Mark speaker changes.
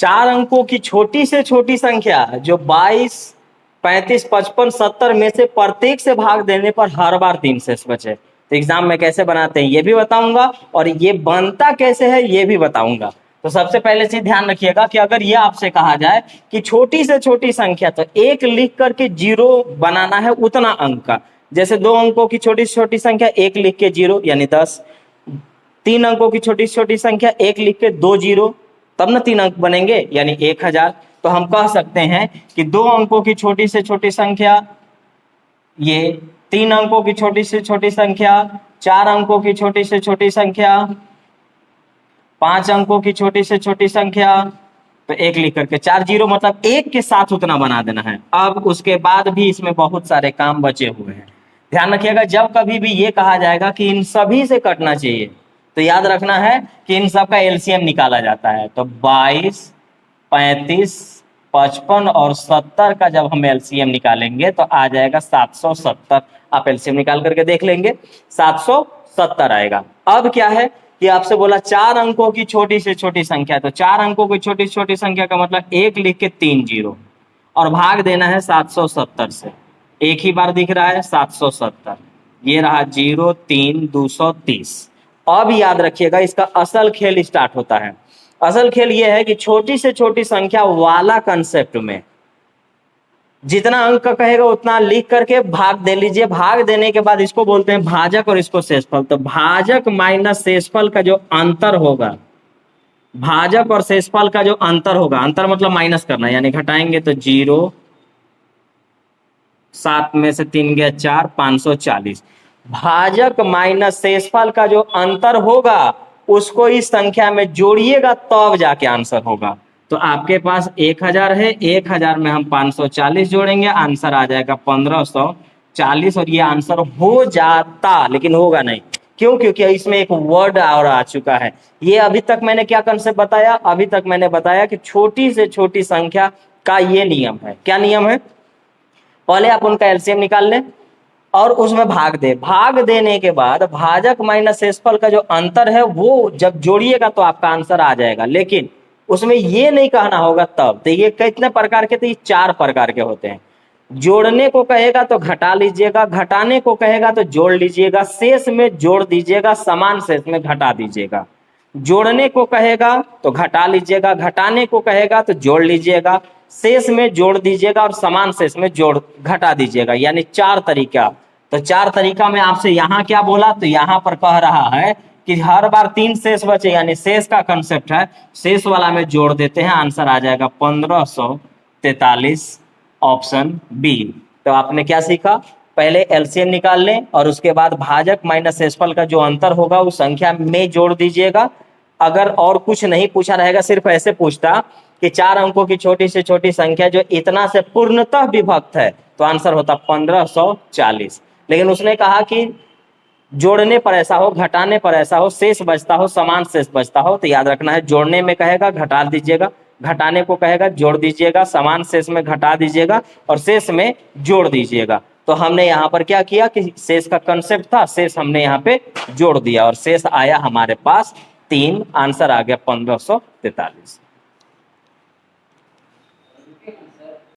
Speaker 1: चार अंकों की छोटी से छोटी संख्या जो 22, 35, 55, 70 में से प्रत्येक से भाग देने पर हर बार 3 शेष बचे। तो एग्जाम में कैसे बनाते हैं ये भी बताऊंगा, और ये बनता कैसे है ये भी बताऊंगा। तो सबसे पहले चीज ध्यान रखिएगा कि अगर ये आपसे कहा जाए कि छोटी से छोटी संख्या, तो एक लिख करके जीरो बनाना है उतना अंक का। जैसे 2 अंकों की छोटी से छोटी संख्या 1 लिख के 0 यानी 10, 3 अंकों की छोटी से छोटी संख्या 1 लिख के 2 0, तब ना 3 अंक बनेंगे यानी 1000। तो हम कह सकते हैं कि 2 अंकों की छोटी से छोटी संख्या ये, 3 अंकों की छोटी से छोटी संख्या, 4 अंकों की छोटी से छोटी संख्या, 5 अंकों की छोटी से छोटी संख्या, तो 1 लिख करके 4 0, मतलब 1 के साथ उतना बना देना है। अब उसके बाद भी इसमें बहुत सारे काम बचे हुए हैं। ध्यान रखिएगा जब कभी भी ये कहा जाएगा कि इन सभी से कटना चाहिए, तो याद रखना है कि इन सब का एलसीएम निकाला जाता है। तो 22, 35, 55 और 70 का जब हम एलसीएम निकालेंगे तो आ जाएगा 770। आप एलसीएम निकाल करके देख लेंगे, 770 आएगा। अब क्या है कि आपसे बोला 4 अंकों की छोटी से छोटी संख्या, तो 4 अंकों की छोटी से छोटी संख्या का मतलब 1 लिख के 3 0 और भाग देना है 770 से। एक ही बार दिख रहा है 770, ये रहा 0 3 230। अब याद रखिएगा इसका असल खेल स्टार्ट होता है। असल खेल यह है कि छोटी से छोटी संख्या वाला कंसेप्ट में जितना अंक का कहेगा उतना लिख करके भाग दे लीजिए। भाग देने के बाद इसको बोलते हैं भाजक और इसको शेषफल। तो भाजक माइनस शेषफल का जो अंतर होगा, भाजक और शेषफल का जो अंतर होगा, अंतर मतलब माइनस करना यानी घटाएंगे, तो 0, 7 में से 3 गया 4, 540। भाजक माइनस शेषफल का जो अंतर होगा उसको इस संख्या में जोड़िएगा तब जाके आंसर होगा। तो आपके पास 1000 है, 1000 में हम 540 जोड़ेंगे, आंसर आ जाएगा 1540। और ये आंसर हो जाता, लेकिन होगा नहीं। क्यों? क्योंकि इसमें एक वर्ड और आ चुका है। ये अभी तक मैंने क्या कंसेप्ट बताया? अभी तक मैंने बताया कि छोटी से छोटी संख्या का ये नियम है। क्या नियम है? पहले आप उनका एलसीएम निकाल लें और उसमें भाग दे। भाग देने के बाद भाजक माइनस शेषफल का जो अंतर है वो जब जोड़िएगा तो आपका आंसर आ जाएगा। लेकिन उसमें ये नहीं कहना होगा तब। तो ये कितने प्रकार के? तो ये 4 प्रकार के होते हैं। जोड़ने को कहेगा तो घटा लीजिएगा, घटाने को कहेगा तो जोड़ लीजिएगा, शेष में जोड़ दीजिएगा, समान शेष में घटा दीजिएगा। जोड़ने को कहेगा तो घटा लीजिएगा, घटाने को कहेगा तो जोड़ लीजिएगा, शेष में जोड़ दीजिएगा और समान शेष में जोड़ घटा दीजिएगा। यानी 4 तरीका। तो 4 तरीका में आपसे यहाँ क्या बोला? तो यहाँ पर कह रहा है कि हर बार 3 शेष बचे, यानी शेष का कंसेप्ट है। शेष वाला में जोड़ देते हैं, आंसर आ जाएगा 1543, ऑप्शन बी। तो आपने क्या सीखा? पहले एलसीएम निकाल लें और उसके बाद भाजक माइनस शेषफल का जो अंतर होगा उस संख्या में जोड़ दीजिएगा। अगर और कुछ नहीं पूछा रहेगा, सिर्फ ऐसे पूछता कि 4 अंकों की छोटी से छोटी संख्या जो इतना से पूर्णतः विभक्त है, तो आंसर होता 1540। लेकिन उसने कहा कि जोड़ने पर ऐसा हो, घटाने पर ऐसा हो, शेष बचता हो, समान शेष बचता हो। तो याद रखना है, जोड़ने में कहेगा घटा दीजिएगा, घटाने को कहेगा जोड़ दीजिएगा, समान शेष में घटा दीजिएगा और शेष में जोड़ दीजिएगा। तो हमने यहाँ पर क्या किया कि शेष का कंसेप्ट था, शेष हमने यहाँ पे जोड़ दिया और शेष आया हमारे पास 3। आंसर आ गया 1543।